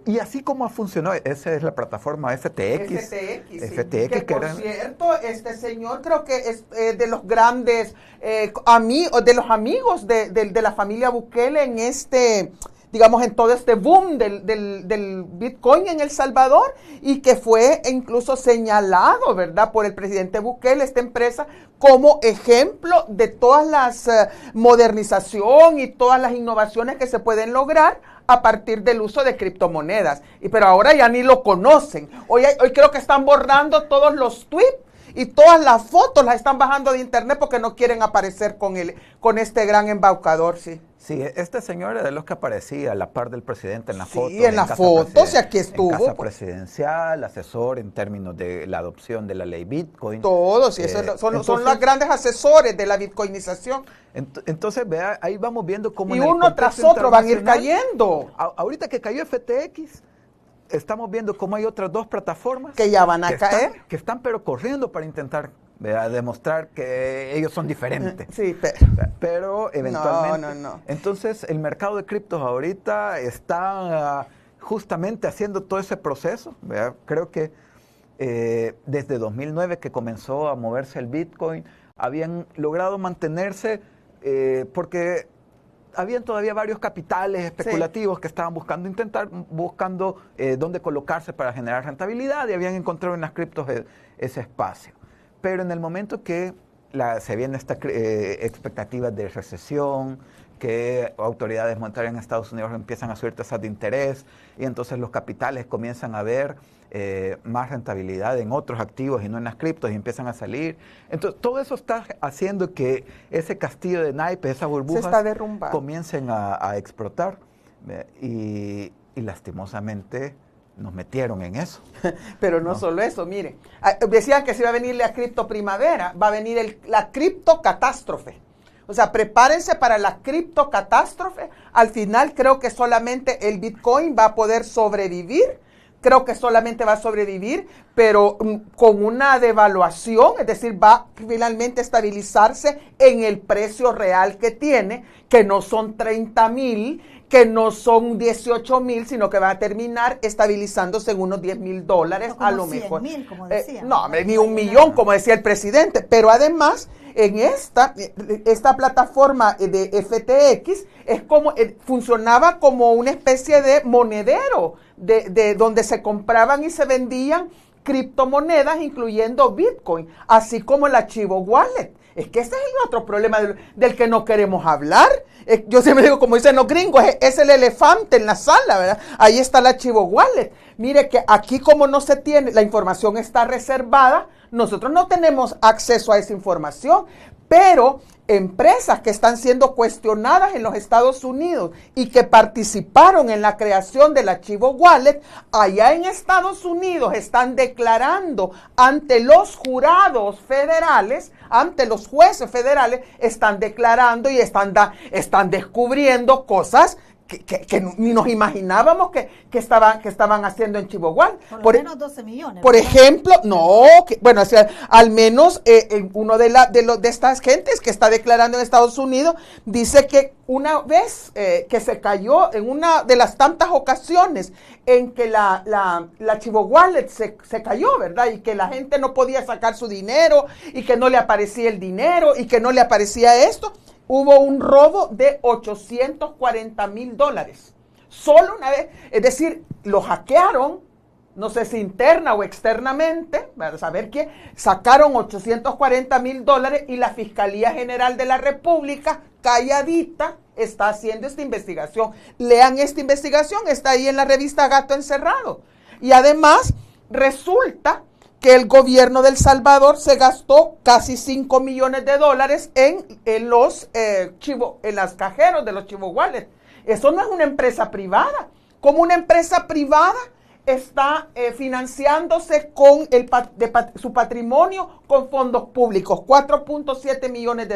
Y así como funcionó, esa es la plataforma FTX. Que por cierto, este señor creo que es de los grandes de los amigos de la familia Bukele en en todo este boom del Bitcoin en El Salvador, y que fue incluso señalado, ¿verdad?, por el presidente Bukele, esta empresa, como ejemplo de todas las modernización y todas las innovaciones que se pueden lograr a partir del uso de criptomonedas. Pero ahora ya ni lo conocen. Hoy creo que están borrando todos los tweets y todas las fotos las están bajando de internet porque no quieren aparecer con este gran embaucador, sí. Sí, este señor era de los que aparecía a la par del presidente en la foto. Sí, en la foto, si aquí estuvo. En casa presidencial, asesor en términos de la adopción de la ley Bitcoin. Todos, y son los grandes asesores de la bitcoinización. Entonces, vea, ahí vamos viendo cómo... Y uno tras otro van a ir cayendo. Ahorita que cayó FTX, estamos viendo cómo hay otras dos plataformas que ya van a caer, que están pero corriendo para intentar demostrar que ellos son diferentes. Sí, pero eventualmente. No. Entonces, el mercado de criptos ahorita está justamente haciendo todo ese proceso. ¿Verdad? Creo que desde 2009 que comenzó a moverse el Bitcoin, habían logrado mantenerse porque habían todavía varios capitales especulativos que estaban buscando dónde colocarse para generar rentabilidad, y habían encontrado en las criptos ese espacio. Pero en el momento que se viene esta expectativa de recesión, que autoridades monetarias en Estados Unidos empiezan a subir tasas de interés y entonces los capitales comienzan a ver más rentabilidad en otros activos y no en las criptos y empiezan a salir. Entonces todo eso está haciendo que ese castillo de naipes, esas burbujas comiencen a explotar y lastimosamente nos metieron en eso. Pero no solo eso, miren, decían que se iba a venir la cripto primavera, va a venir la cripto catástrofe. O sea, prepárense para la criptocatástrofe. Al final creo que solamente el Bitcoin va a poder sobrevivir. Creo que solamente va a sobrevivir, pero con una devaluación, es decir, va a finalmente estabilizarse en el precio real que tiene, que no son 30,000, que no son 18,000, sino que va a terminar estabilizándose en unos $10,000 a lo mejor. 100,000, como decía. No, ni 1,000,000, como decía el presidente. Pero además, en esta plataforma de FTX funcionaba como una especie de monedero, de donde se compraban y se vendían criptomonedas, incluyendo Bitcoin, así como el archivo wallet. Es que ese es el otro problema del que no queremos hablar. Yo siempre digo, como dicen los gringos, es el elefante en la sala, ¿verdad? Ahí está el archivo wallet. Mire que aquí como no se tiene, la información está reservada, nosotros no tenemos acceso a esa información, pero empresas que están siendo cuestionadas en los Estados Unidos y que participaron en la creación del archivo wallet, allá en Estados Unidos están declarando ante los jurados federales, ante los jueces federales, están declarando y están descubriendo cosas que ni nos imaginábamos que estaban haciendo en Chivo Wallet. Por lo menos 12 millones. Por ejemplo, al menos uno de estas gentes que está declarando en Estados Unidos dice que una vez que se cayó en una de las tantas ocasiones en que la Chivo Wallet se cayó, ¿verdad? Y que la gente no podía sacar su dinero y que no le aparecía el dinero y que no le aparecía esto. Hubo un robo de $840,000. Solo una vez. Es decir, lo hackearon, no sé si interna o externamente, para saber quién, sacaron $840,000 y la Fiscalía General de la República, calladita, está haciendo esta investigación. Lean esta investigación, está ahí en la revista Gato Encerrado. Y además, resulta que el gobierno de El Salvador se gastó casi $5 millones en los cajeros de los Chivo Wallet. Eso no es una empresa privada. Como una empresa privada está financiándose con su patrimonio con fondos públicos, $4.7 millones.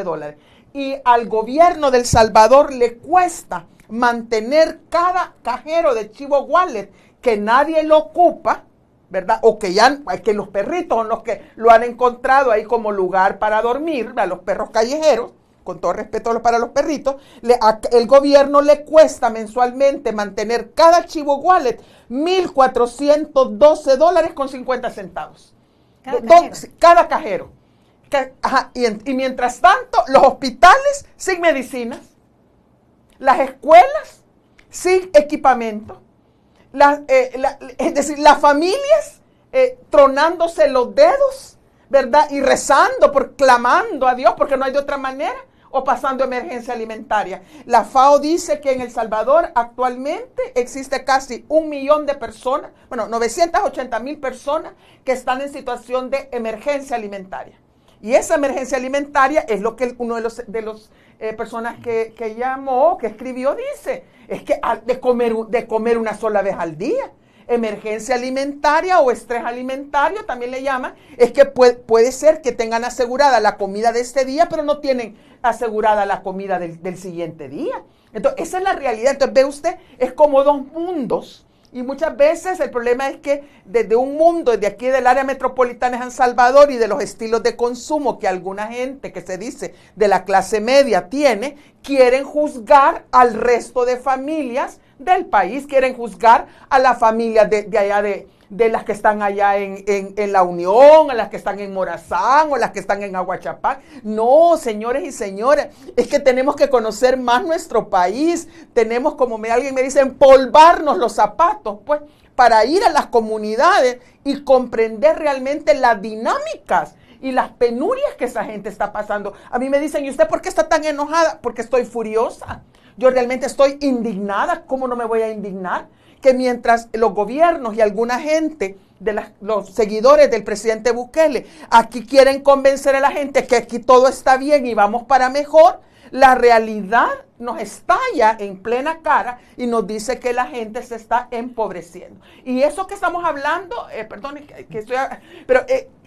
Y al gobierno de El Salvador le cuesta mantener cada cajero de Chivo Wallet que nadie lo ocupa, ¿verdad? O que los perritos son los que lo han encontrado ahí como lugar para dormir, a los perros callejeros, con todo respeto para los perritos, el gobierno le cuesta mensualmente mantener cada Chivo Wallet $1,412.50. Cada cajero. Y mientras tanto, los hospitales sin medicinas, las escuelas sin equipamiento, es decir, las familias tronándose los dedos, ¿verdad? Y rezando, clamando a Dios, porque no hay de otra manera, o pasando emergencia alimentaria. La FAO dice que en El Salvador actualmente existe casi 1 millón de personas, 980,000 personas que están en situación de emergencia alimentaria. Y esa emergencia alimentaria es lo que uno de los personas que escribió dice, es que de comer una sola vez al día. Emergencia alimentaria o estrés alimentario también le llaman, es que puede ser que tengan asegurada la comida de este día, pero no tienen asegurada la comida del siguiente día. Entonces, esa es la realidad. Entonces, ve usted, es como dos mundos. Y muchas veces el problema es que desde un mundo, desde aquí del área metropolitana de San Salvador y de los estilos de consumo que alguna gente que se dice de la clase media tiene, quieren juzgar al resto de familias del país, quieren juzgar a las familias de allá de las que están allá en La Unión, a las que están en Morazán o las que están en Aguachapán. No, señores y señoras, es que tenemos que conocer más nuestro país. Tenemos, como alguien me dice, empolvarnos los zapatos, pues, para ir a las comunidades y comprender realmente las dinámicas y las penurias que esa gente está pasando. A mí me dicen, ¿y usted por qué está tan enojada? Porque estoy furiosa. Yo realmente estoy indignada. ¿Cómo no me voy a indignar? Que mientras los gobiernos y alguna gente los seguidores del presidente Bukele aquí quieren convencer a la gente que aquí todo está bien y vamos para mejor, la realidad nos estalla en plena cara y nos dice que la gente se está empobreciendo. Y eso que estamos hablando,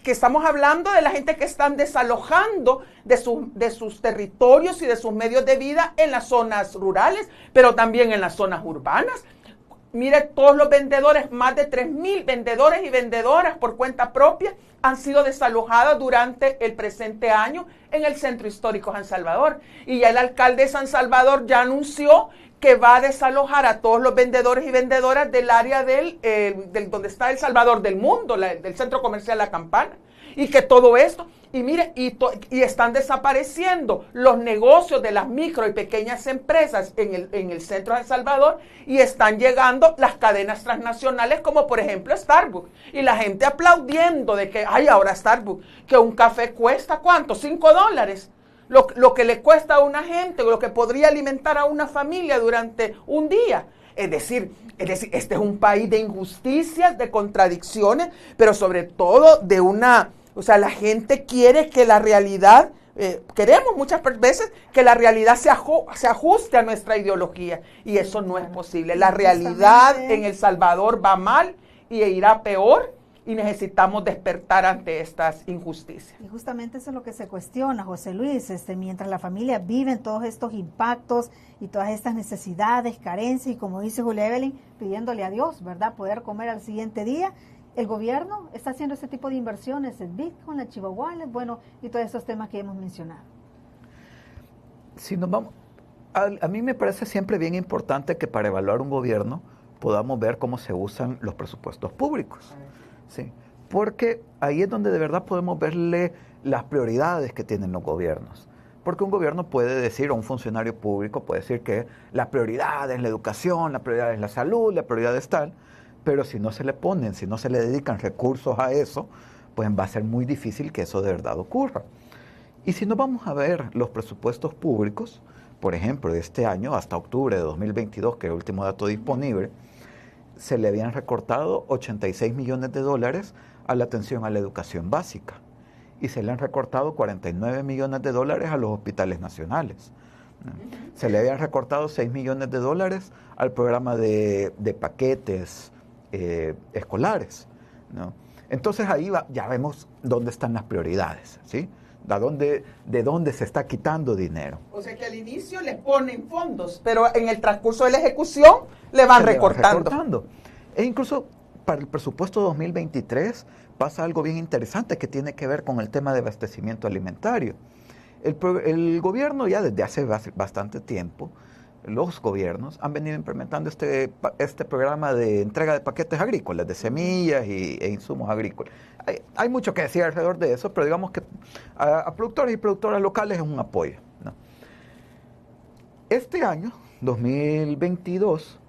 que estamos hablando de la gente que están desalojando de sus territorios y de sus medios de vida en las zonas rurales, pero también en las zonas urbanas. Mire, todos los vendedores, más de 3,000 vendedores y vendedoras por cuenta propia han sido desalojados durante el presente año en el Centro Histórico San Salvador. Y ya el alcalde de San Salvador ya anunció que va a desalojar a todos los vendedores y vendedoras del área del donde está El Salvador del Mundo, del Centro Comercial La Campana. Y que todo esto, y mire, y están desapareciendo los negocios de las micro y pequeñas empresas en el centro de El Salvador, y están llegando las cadenas transnacionales como por ejemplo Starbucks. Y la gente aplaudiendo de que, ay, ahora Starbucks, que un café cuesta, ¿cuánto? $5. Lo que le cuesta a una gente, lo que podría alimentar a una familia durante un día. Es decir, este es un país de injusticias, de contradicciones, pero sobre todo la gente quiere que la realidad, queremos muchas veces que la realidad se ajuste a nuestra ideología, y eso no es posible. La realidad en El Salvador va mal y irá peor, y necesitamos despertar ante estas injusticias. Y justamente eso es lo que se cuestiona, José Luis, mientras la familia vive en todos estos impactos y todas estas necesidades, carencias, y como dice Julia Evelyn, pidiéndole a Dios, ¿verdad?, poder comer al siguiente día. El gobierno está haciendo ese tipo de inversiones, el Bitcoin, la Chihuahua, bueno, y todos esos temas que hemos mencionado. Si nos vamos, a mí me parece siempre bien importante que para evaluar un gobierno podamos ver cómo se usan los presupuestos públicos. Sí, porque ahí es donde de verdad podemos verle las prioridades que tienen los gobiernos. Porque un gobierno puede decir, o un funcionario público puede decir que la prioridad es la educación, la prioridad es la salud, la prioridad es tal, pero si no se le ponen, si no se le dedican recursos a eso, pues va a ser muy difícil que eso de verdad ocurra. Y si nos vamos a ver los presupuestos públicos, por ejemplo, de este año hasta octubre de 2022, que es el último dato disponible, se le habían recortado $86 millones a la atención a la educación básica, y se le han recortado $49 millones a los hospitales nacionales. Se le habían recortado $6 millones al programa de paquetes escolares, ¿no? Entonces ahí ya vemos dónde están las prioridades, ¿sí? De dónde se está quitando dinero. O sea que al inicio les ponen fondos, pero en el transcurso de la ejecución le van recortando. E incluso para el presupuesto 2023 pasa algo bien interesante que tiene que ver con el tema de abastecimiento alimentario. El gobierno ya desde hace bastante tiempo, los gobiernos han venido implementando este programa de entrega de paquetes agrícolas, de semillas e insumos agrícolas. Hay mucho que decir alrededor de eso, pero digamos que a productores y productoras locales es un apoyo, ¿no? Este año, 2022,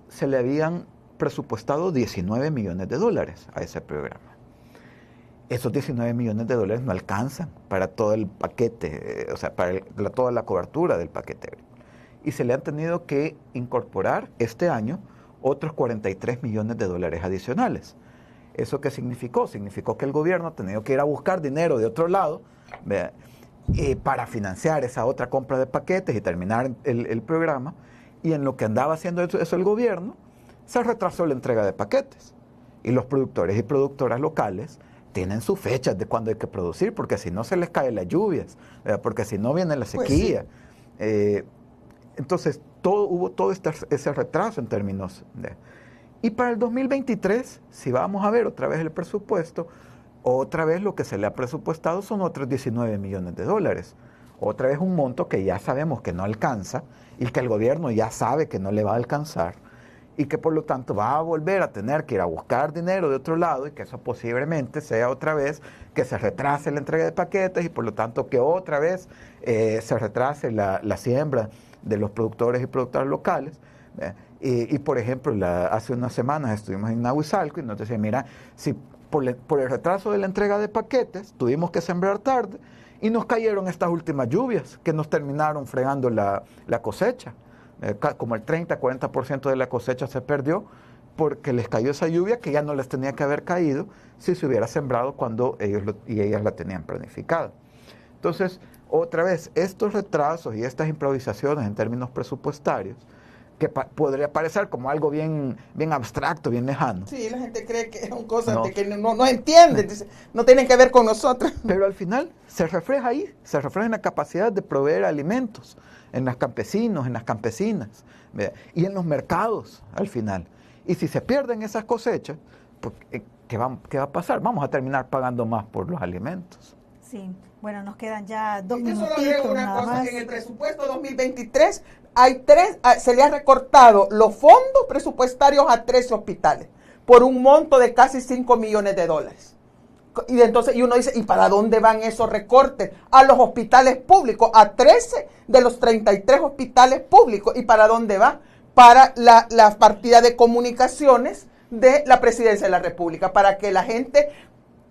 se le habían presupuestado $19 millones a ese programa. Esos $19 millones no alcanzan para todo el paquete, para toda la cobertura del paquete agrícola. Y se le han tenido que incorporar este año otros $43 millones adicionales. ¿Eso qué significó? Significó que el gobierno ha tenido que ir a buscar dinero de otro lado, para financiar esa otra compra de paquetes y terminar el programa, y en lo que andaba haciendo eso el gobierno, se retrasó la entrega de paquetes. Y los productores y productoras locales tienen sus fechas de cuándo hay que producir, porque si no se les caen las lluvias, porque si no viene la sequía. Pues sí. Entonces, hubo todo ese retraso en términos de... Y para el 2023, si vamos a ver otra vez el presupuesto, otra vez lo que se le ha presupuestado son otros $19 millones. Otra vez un monto que ya sabemos que no alcanza y que el gobierno ya sabe que no le va a alcanzar, y que por lo tanto va a volver a tener que ir a buscar dinero de otro lado, y que eso posiblemente sea otra vez que se retrase la entrega de paquetes, y por lo tanto que otra vez se retrase la siembra de los productores y productoras locales. Y por ejemplo, hace unas semanas estuvimos en Nahuizalco y nos decían, mira, si por el retraso de la entrega de paquetes, tuvimos que sembrar tarde y nos cayeron estas últimas lluvias que nos terminaron fregando la cosecha. Como el 30-40% de la cosecha se perdió porque les cayó esa lluvia que ya no les tenía que haber caído si se hubiera sembrado cuando ellos y ellas la tenían planificada. Entonces, otra vez, estos retrasos y estas improvisaciones en términos presupuestarios, que podría parecer como algo bien abstracto, bien lejano. Sí, la gente cree que son cosas que no entienden, no tienen que ver con nosotros. Pero al final se refleja ahí, se refleja en la capacidad de proveer alimentos, en los campesinos, en las campesinas, ¿verdad? Y en los mercados al final. Y si se pierden esas cosechas, pues, ¿qué va a pasar? Vamos a terminar pagando más por los alimentos. Sí, bueno, nos quedan ya 2 Yo solo minutitos agrego una nada cosa, más. en el presupuesto 2023 se le ha recortado los fondos presupuestarios a 13 hospitales por un monto de casi $5 millones. Y entonces uno dice, ¿y para dónde van esos recortes? A los hospitales públicos, a 13 de los 33 hospitales públicos. ¿Y para dónde va? Para la partida de comunicaciones de la Presidencia de la República, para que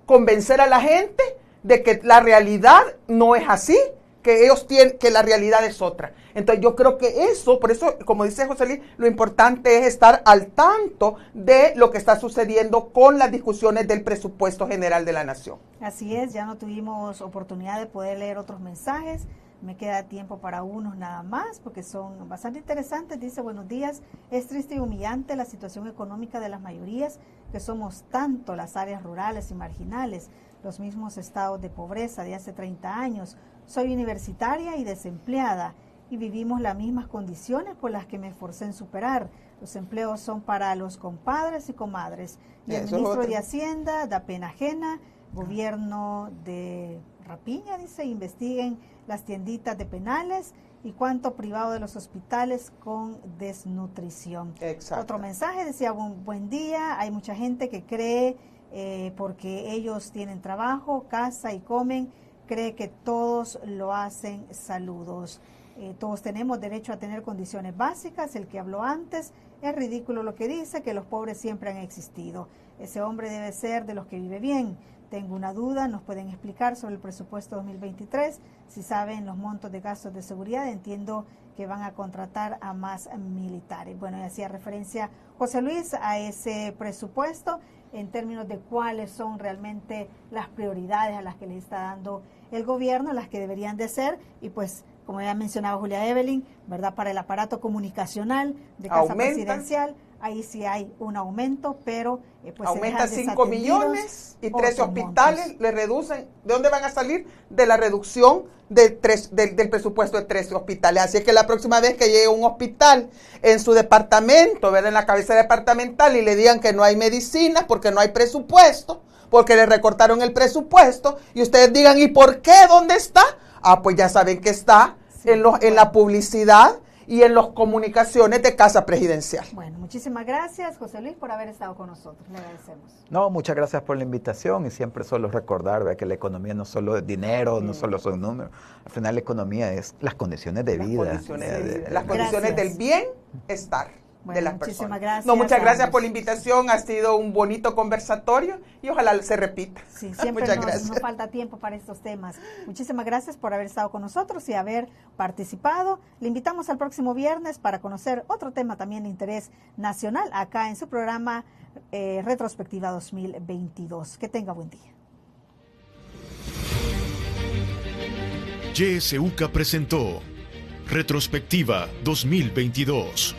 convencer a la gente de que la realidad no es así, que ellos tienen, que la realidad es otra. Entonces yo creo que eso, por eso, como dice José Luis, lo importante es estar al tanto de lo que está sucediendo con las discusiones del presupuesto general de la nación. Así es, ya no tuvimos oportunidad de poder leer otros mensajes. Me queda tiempo para unos nada más, porque son bastante interesantes. Dice, buenos días, es triste y humillante la situación económica de las mayorías, que somos tanto las áreas rurales y marginales, los mismos estados de pobreza de hace 30 años. Soy universitaria y desempleada, y vivimos las mismas condiciones por las que me esforcé en superar. Los empleos son para los compadres y comadres. Y el ministro de Hacienda da pena ajena, gobierno de rapiña, dice, investiguen las tienditas de penales y cuánto privado de los hospitales con desnutrición. Exacto. Otro mensaje decía, buen día, hay mucha gente que cree porque ellos tienen trabajo, casa y comen, cree que todos lo hacen. Saludos. Todos tenemos derecho a tener condiciones básicas. El que habló antes, es ridículo lo que dice, que los pobres siempre han existido. Ese hombre debe ser de los que vive bien. Tengo una duda, ¿nos pueden explicar sobre el presupuesto 2023? Si saben los montos de gastos de seguridad, entiendo que van a contratar a más militares. Bueno, y hacía referencia José Luis a ese presupuesto en términos de cuáles son realmente las prioridades a las que le está dando el gobierno, las que deberían de ser, y pues, como ya mencionaba Julia Evelyn, ¿verdad? Para el aparato comunicacional de Casa Presidencial, ahí sí hay un aumento, pero pues aumentan 5 millones y 13 hospitales montos. Le reducen. ¿De dónde van a salir? De la reducción del presupuesto de 13 hospitales. Así es que la próxima vez que llegue un hospital en su departamento, ¿verdad? En la cabeza departamental, y le digan que no hay medicinas porque no hay presupuesto, porque le recortaron el presupuesto, y ustedes digan, ¿y por qué? ¿Dónde está? Ah, pues ya saben que está en la publicidad y en las comunicaciones de Casa Presidencial. Bueno, muchísimas gracias, José Luis, por haber estado con nosotros. Le agradecemos. No, muchas gracias por la invitación, y siempre solo recordar, ¿verdad?, que la economía no solo es dinero, no solo son números. Al final la economía es las condiciones de vida. Las condiciones del bienestar. Bueno, de las muchísimas personas. Gracias. No, muchas gracias por la invitación, ha sido un bonito conversatorio y ojalá se repita. Sí, siempre nos falta tiempo para estos temas. Muchísimas gracias por haber estado con nosotros y haber participado. Le invitamos al próximo viernes para conocer otro tema también de interés nacional acá en su programa Retrospectiva 2022. Que tenga buen día. YSUCA presentó Retrospectiva 2022.